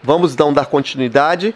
Vamos então dar continuidade.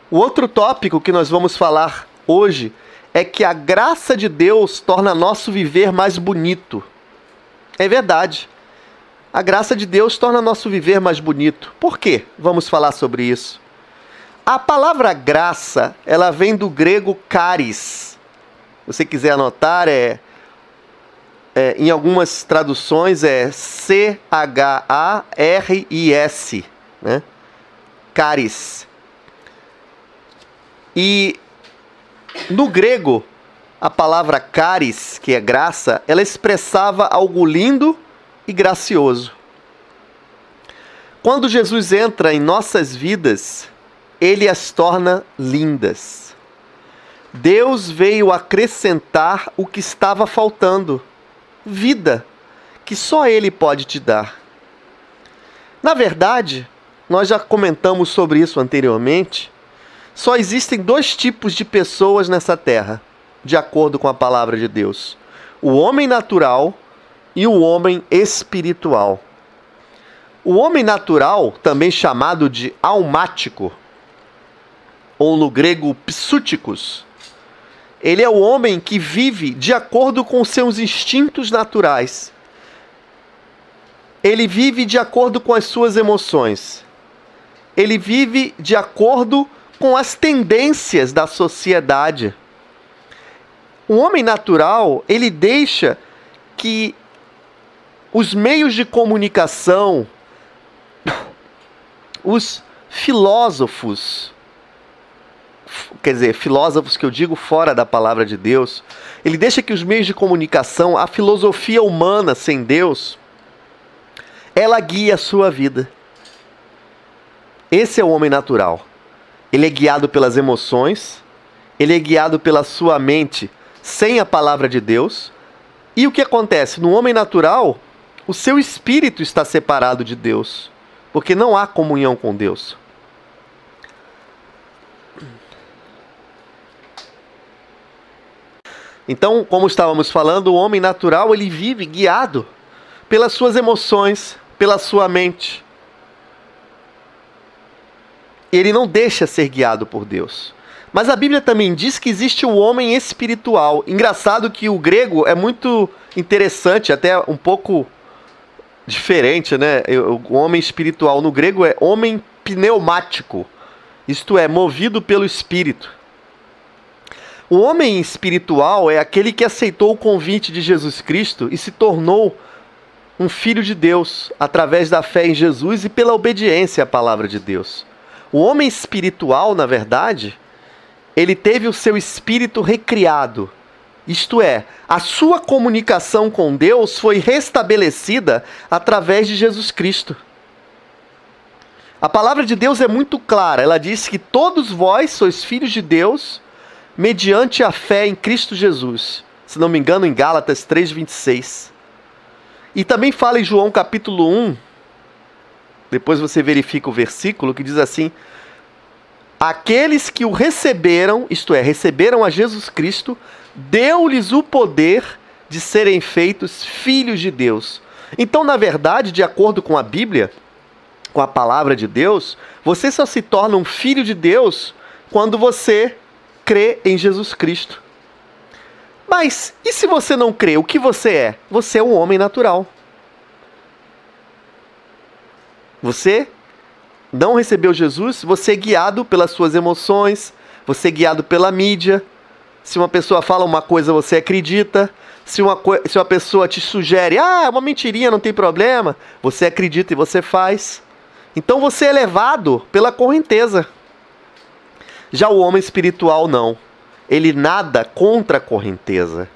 O outro tópico que nós vamos falar hoje é que a graça de Deus torna nosso viver mais bonito. É verdade. A graça de Deus torna nosso viver mais bonito. Por quê? Vamos falar sobre isso. A palavra graça, ela vem do grego charis. Se você quiser anotar, em algumas traduções é C-H-A-R-I-S, né? Charis. E no grego, a palavra charis, que é graça, ela expressava algo lindo e gracioso. Quando Jesus entra em nossas vidas, ele as torna lindas. Deus veio acrescentar o que estava faltando, vida, que só Ele pode te dar. Na verdade, nós já comentamos sobre isso anteriormente, só existem dois tipos de pessoas nessa terra, de acordo com a palavra de Deus: o homem natural e o homem espiritual. O homem natural, também chamado de almático, ou no grego psúticos, ele é o homem que vive de acordo com seus instintos naturais. Ele vive de acordo com as suas emoções. Ele vive de acordo com as tendências da sociedade. O homem natural, ele deixa que os meios de comunicação, os filósofos, quer dizer, filósofos que eu digo fora da palavra de Deus, ele deixa que os meios de comunicação, a filosofia humana sem Deus, ela guia a sua vida. Esse é o homem natural. Ele é guiado pelas emoções, ele é guiado pela sua mente sem a palavra de Deus. E o que acontece? No homem natural, o seu espírito está separado de Deus, porque não há comunhão com Deus. Então, como estávamos falando, o homem natural, ele vive guiado pelas suas emoções, pela sua mente. Ele não deixa ser guiado por Deus. Mas a Bíblia também diz que existe o homem espiritual. Engraçado que o grego é muito interessante, até um pouco diferente, né? O homem espiritual no grego é homem pneumático, isto é, movido pelo Espírito. O homem espiritual é aquele que aceitou o convite de Jesus Cristo e se tornou um filho de Deus através da fé em Jesus e pela obediência à palavra de Deus. O homem espiritual, na verdade, ele teve o seu espírito recriado. Isto é, a sua comunicação com Deus foi restabelecida através de Jesus Cristo. A palavra de Deus é muito clara. Ela diz que todos vós sois filhos de Deus mediante a fé em Cristo Jesus. Se não me engano, em Gálatas 3:26. E também fala em João capítulo 1, depois você verifica o versículo, que diz assim: aqueles que o receberam, isto é, receberam a Jesus Cristo, deu-lhes o poder de serem feitos filhos de Deus. Então, na verdade, de acordo com a Bíblia, com a palavra de Deus, você só se torna um filho de Deus quando você crê em Jesus Cristo. Mas, e se você não crê, o que você é? Você é um homem natural. Você não recebeu Jesus, você é guiado pelas suas emoções, você é guiado pela mídia. Se uma pessoa fala uma coisa, você acredita. Se uma pessoa te sugere, é uma mentirinha, não tem problema, você acredita e você faz. Então você é levado pela correnteza. Já o homem espiritual não. Ele nada contra a correnteza.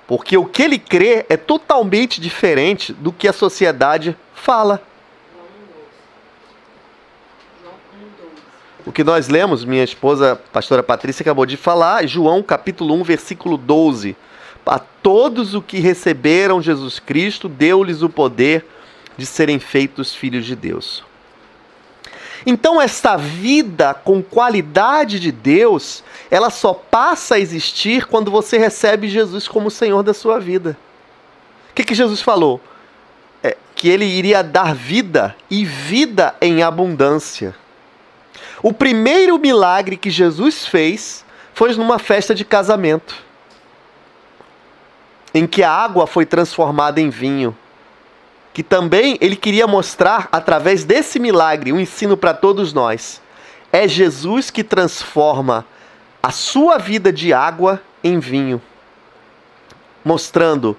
Porque o que ele crê é totalmente diferente do que a sociedade fala. O que nós lemos, minha esposa, pastora Patrícia, acabou de falar, João capítulo 1, versículo 12. A todos os que receberam Jesus Cristo, deu-lhes o poder de serem feitos filhos de Deus. Então essa vida com qualidade de Deus, ela só passa a existir quando você recebe Jesus como Senhor da sua vida. O que Jesus falou? que ele iria dar vida e vida em abundância. O primeiro milagre que Jesus fez foi numa festa de casamento, em que a água foi transformada em vinho, que também ele queria mostrar, através desse milagre, um ensino para todos nós. É Jesus que transforma a sua vida de água em vinho, mostrando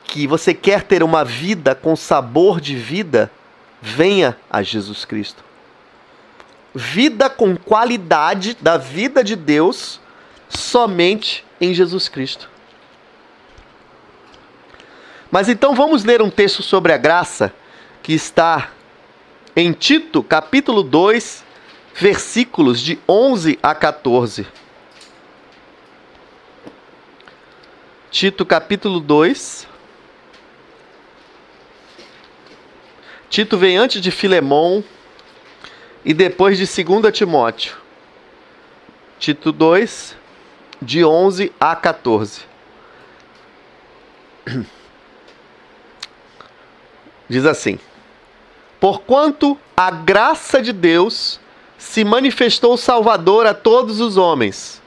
que você quer ter uma vida com sabor de vida, venha a Jesus Cristo. Vida com qualidade da vida de Deus, somente em Jesus Cristo. Mas então vamos ler um texto sobre a graça, que está em Tito, capítulo 2, versículos de 11 a 14. Tito, capítulo 2. Tito vem antes de Filemão e depois de 2 Timóteo. Tito 2, de 11 a 14. Diz assim: porquanto a graça de Deus se manifestou salvadora a todos os homens,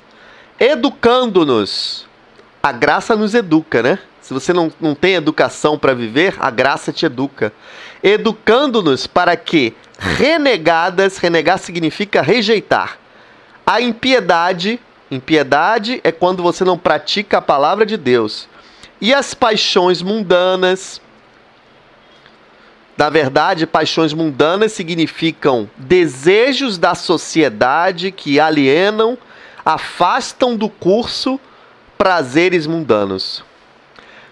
educando-nos. A graça nos educa, né? Se você não tem educação para viver, a graça te educa. Educando-nos para que, renegar significa rejeitar, a impiedade é quando você não pratica a palavra de Deus, e as paixões mundanas. Na verdade, paixões mundanas significam desejos da sociedade que alienam, afastam do curso prazeres mundanos.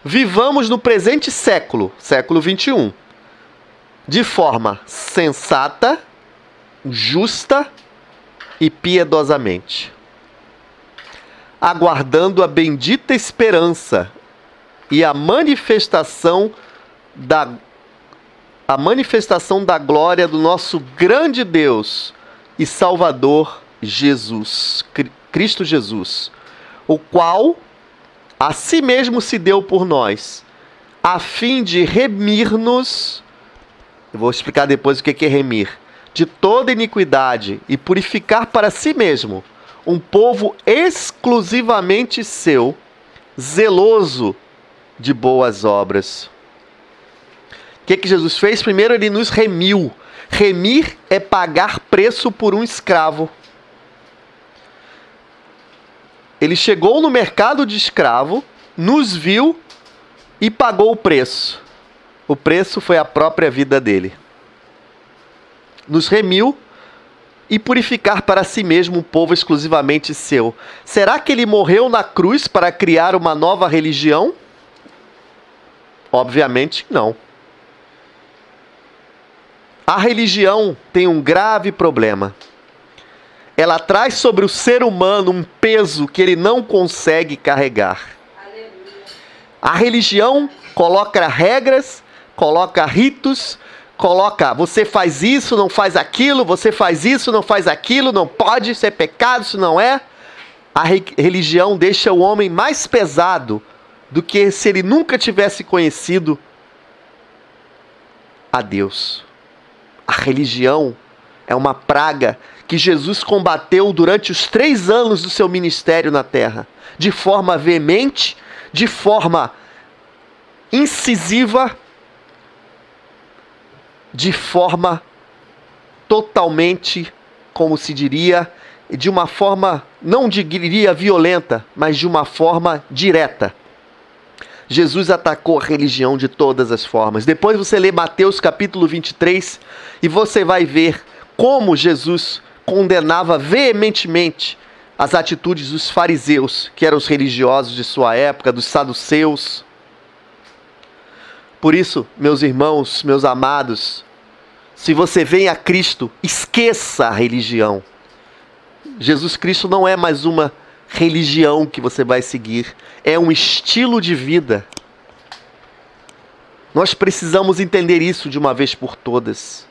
Vivamos no presente século, século 21, de forma sensata, justa e piedosamente, aguardando a bendita esperança e a manifestação da glória do nosso grande Deus e Salvador Jesus, Cristo Jesus, o qual a si mesmo se deu por nós, a fim de remir-nos, eu vou explicar depois o que é remir, de toda iniquidade e purificar para si mesmo um povo exclusivamente seu, zeloso de boas obras. O que Jesus fez? Primeiro, ele nos remiu. Remir é pagar preço por um escravo. Ele chegou no mercado de escravo, nos viu e pagou o preço. O preço foi a própria vida dele. Nos remiu e purificar para si mesmo um povo exclusivamente seu. Será que ele morreu na cruz para criar uma nova religião? Obviamente não. A religião tem um grave problema. Ela traz sobre o ser humano um peso que ele não consegue carregar. A religião coloca regras, coloca ritos, coloca, você faz isso, não faz aquilo, você faz isso, não faz aquilo, não pode, isso é pecado, isso não é. A religião deixa o homem mais pesado do que se ele nunca tivesse conhecido a Deus. A religião é uma praga que Jesus combateu durante os 3 anos do seu ministério na terra, de forma veemente, de forma incisiva, de forma totalmente, como se diria, de uma forma, não diria violenta, mas de uma forma direta. Jesus atacou a religião de todas as formas. Depois você lê Mateus capítulo 23 e você vai ver como Jesus condenava veementemente as atitudes dos fariseus, que eram os religiosos de sua época, dos saduceus. Por isso, meus irmãos, meus amados, se você vem a Cristo, esqueça a religião. Jesus Cristo não é mais uma religião que você vai seguir, é um estilo de vida. Nós precisamos entender isso de uma vez por todas.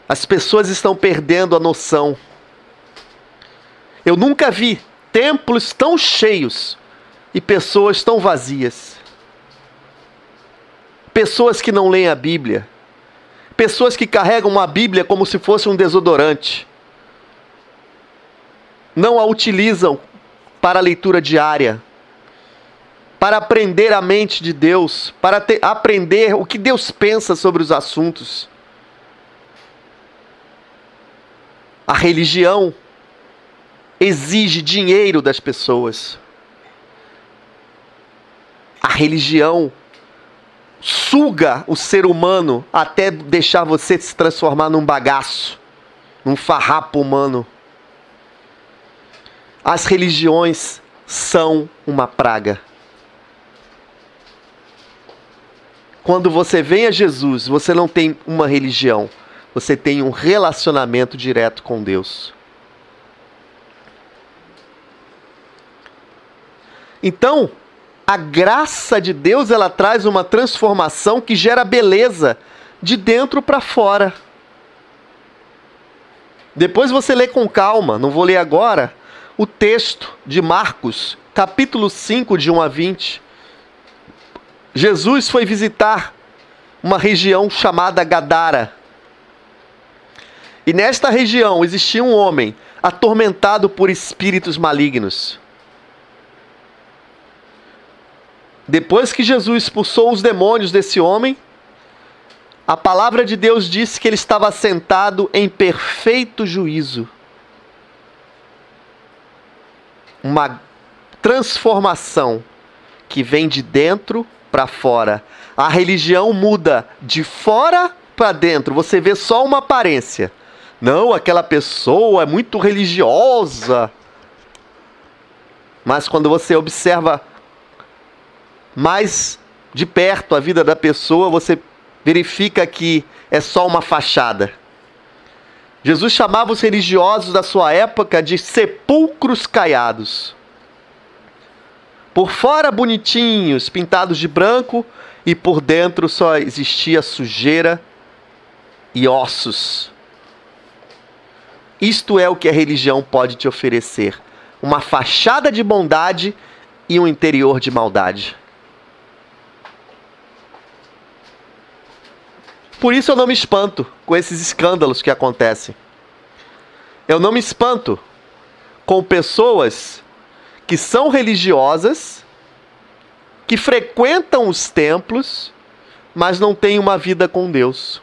As pessoas estão perdendo a noção. Eu nunca vi templos tão cheios e pessoas tão vazias. pessoas que não leem a Bíblia, pessoas que carregam a Bíblia como se fosse um desodorante, não a utilizam para a leitura diária, para aprender a mente de Deus, para aprender o que Deus pensa sobre os assuntos. A religião exige dinheiro das pessoas. A religião suga o ser humano até deixar você se transformar num bagaço, num farrapo humano. As religiões são uma praga. Quando você vem a Jesus, você não tem uma religião, você tem um relacionamento direto com Deus. Então, a graça de Deus, ela traz uma transformação que gera beleza de dentro para fora. Depois você lê com calma, não vou ler agora, o texto de Marcos, capítulo 5, de 1 a 20. Jesus foi visitar uma região chamada Gadara. E nesta região existia um homem atormentado por espíritos malignos. Depois que Jesus expulsou os demônios desse homem, a palavra de Deus disse que ele estava sentado em perfeito juízo. Uma transformação que vem de dentro para fora. A religião muda de fora para dentro. Você vê só uma aparência. Não, aquela pessoa é muito religiosa. Mas quando você observa mais de perto a vida da pessoa, você verifica que é só uma fachada. Jesus chamava os religiosos da sua época de sepulcros caiados. Por fora bonitinhos, pintados de branco, e por dentro só existia sujeira e ossos. Isto é o que a religião pode te oferecer: uma fachada de bondade e um interior de maldade. Por isso eu não me espanto com esses escândalos que acontecem. Eu não me espanto com pessoas que são religiosas, que frequentam os templos, mas não têm uma vida com Deus.